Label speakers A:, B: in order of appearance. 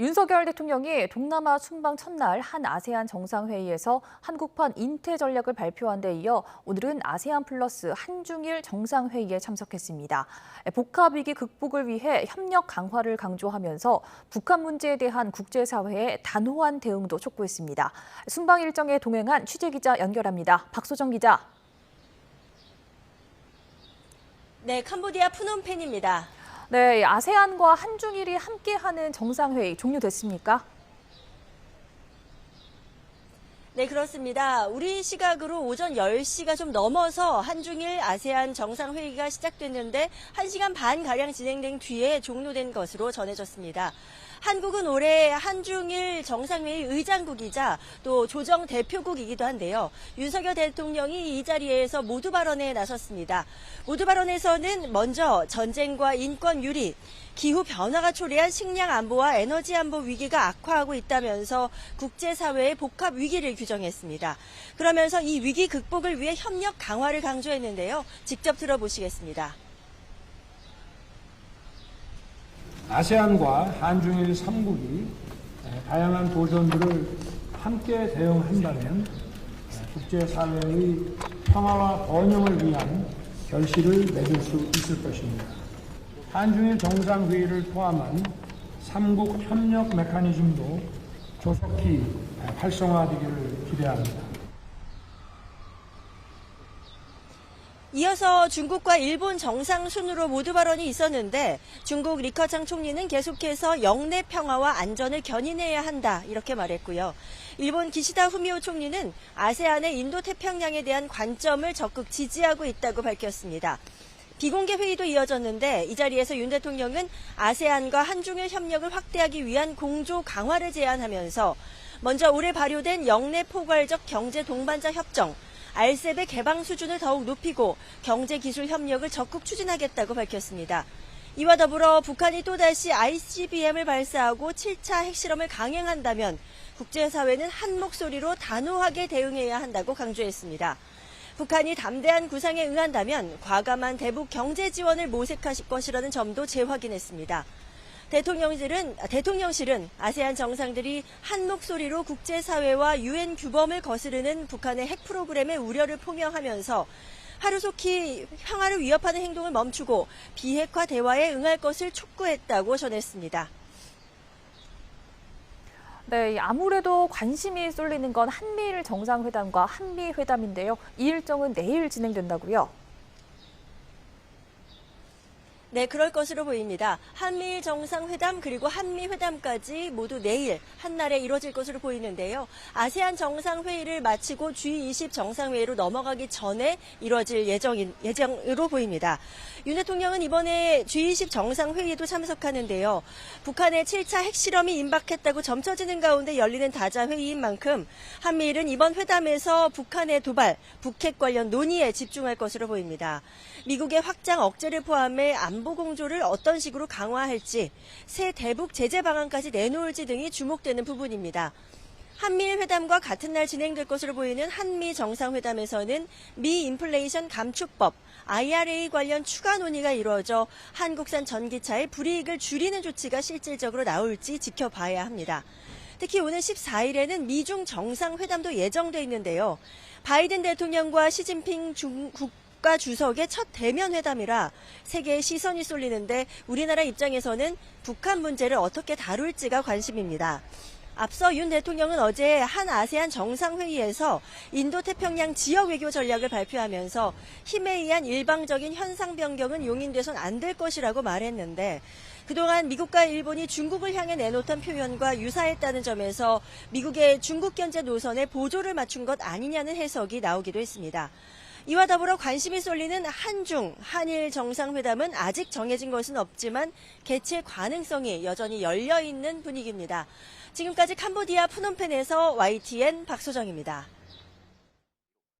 A: 윤석열 대통령이 동남아 순방 첫날 한 아세안 정상회의에서 한국판 인태 전략을 발표한 데 이어 오늘은 아세안 플러스 한중일 정상회의에 참석했습니다. 복합위기 극복을 위해 협력 강화를 강조하면서 북한 문제에 대한 국제사회의 단호한 대응도 촉구했습니다. 순방 일정에 동행한 취재기자 연결합니다. 박소정 기자.
B: 네, 캄보디아 프놈펜입니다.
A: 네, 아세안과 한중일이 함께하는 정상회의 종료됐습니까?
B: 네, 그렇습니다. 우리 시각으로 오전 10시가 좀 넘어서 한중일 아세안 정상회의가 시작됐는데 1시간 반가량 진행된 뒤에 종료된 것으로 전해졌습니다. 한국은 올해 한중일 정상회의 의장국이자 또 조정 대표국이기도 한데요. 윤석열 대통령이 이 자리에서 모두 발언에 나섰습니다. 모두 발언에서는 먼저 전쟁과 인권 유리, 기후 변화가 초래한 식량 안보와 에너지 안보 위기가 악화하고 있다면서 국제사회의 복합 위기를 규정했습니다. 그러면서 이 위기 극복을 위해 협력 강화를 강조했는데요. 직접 들어보시겠습니다.
C: 아세안과 한중일 3국이 다양한 도전들을 함께 대응한다면 국제사회의 평화와 번영을 위한 결실을 맺을 수 있을 것입니다. 한중일 정상회의를 포함한 3국 협력 메커니즘도 조속히 활성화되기를 기대합니다.
B: 이어서 중국과 일본 정상 순으로 모두 발언이 있었는데 중국 리커창 총리는 계속해서 영내 평화와 안전을 견인해야 한다 이렇게 말했고요. 일본 기시다 후미오 총리는 아세안의 인도태평양에 대한 관점을 적극 지지하고 있다고 밝혔습니다. 비공개 회의도 이어졌는데 이 자리에서 윤 대통령은 아세안과 한중일 협력을 확대하기 위한 공조 강화를 제안하면서 먼저 올해 발효된 영내 포괄적 경제 동반자 협정 RCEP의 개방 수준을 더욱 높이고 경제기술 협력을 적극 추진하겠다고 밝혔습니다. 이와 더불어 북한이 또다시 ICBM을 발사하고 7차 핵실험을 강행한다면 국제사회는 한 목소리로 단호하게 대응해야 한다고 강조했습니다. 북한이 담대한 구상에 응한다면 과감한 대북 경제 지원을 모색하실 것이라는 점도 재확인했습니다. 대통령실은 아세안 정상들이 한 목소리로 국제사회와 유엔 규범을 거스르는 북한의 핵 프로그램의 우려를 포명하면서 하루속히 평화를 위협하는 행동을 멈추고 비핵화 대화에 응할 것을 촉구했다고 전했습니다.
A: 네, 아무래도 관심이 쏠리는 건 한미일 정상회담과 한미회담인데요. 이 일정은 내일 진행된다고요?
B: 네, 그럴 것으로 보입니다. 한미일 정상회담 그리고 한미회담까지 모두 내일 한날에 이뤄질 것으로 보이는데요. 아세안 정상회의를 마치고 G20 정상회의로 넘어가기 전에 이뤄질 예정으로 보입니다. 윤 대통령은 이번에 G20 정상회의도 참석하는데요. 북한의 7차 핵실험이 임박했다고 점쳐지는 가운데 열리는 다자회의인 만큼 한미일은 이번 회담에서 북한의 도발, 북핵 관련 논의에 집중할 것으로 보입니다. 미국의 확장 억제를 포함해 안보 공조를 어떤 식으로 강화할지, 새 대북 제재 방안까지 내놓을지 등이 주목되는 부분입니다. 한미일 회담과 같은 날 진행될 것으로 보이는 한미 정상회담에서는 미 인플레이션 감축법, IRA 관련 추가 논의가 이루어져 한국산 전기차의 불이익을 줄이는 조치가 실질적으로 나올지 지켜봐야 합니다. 특히 오늘 14일에는 미중 정상회담도 예정돼 있는데요. 바이든 대통령과 시진핑 중국 주석의 첫 대면 회담이라 세계의 시선이 쏠리는데 우리나라 입장에서는 북한 문제를 어떻게 다룰지가 관심입니다. 앞서 윤 대통령은 어제 한 아세안 정상회의에서 인도태평양 지역 외교 전략을 발표하면서 힘에 의한 일방적인 현상 변경은 용인돼선 안 될 것이라고 말했는데 그동안 미국과 일본이 중국을 향해 내놓던 표현과 유사했다는 점에서 미국의 중국 견제 노선에 보조를 맞춘 것 아니냐는 해석이 나오기도 했습니다. 이와 더불어 관심이 쏠리는 한일 정상회담은 아직 정해진 것은 없지만 개최 가능성이 여전히 열려있는 분위기입니다. 지금까지 캄보디아 프놈펜에서 YTN 박소정입니다.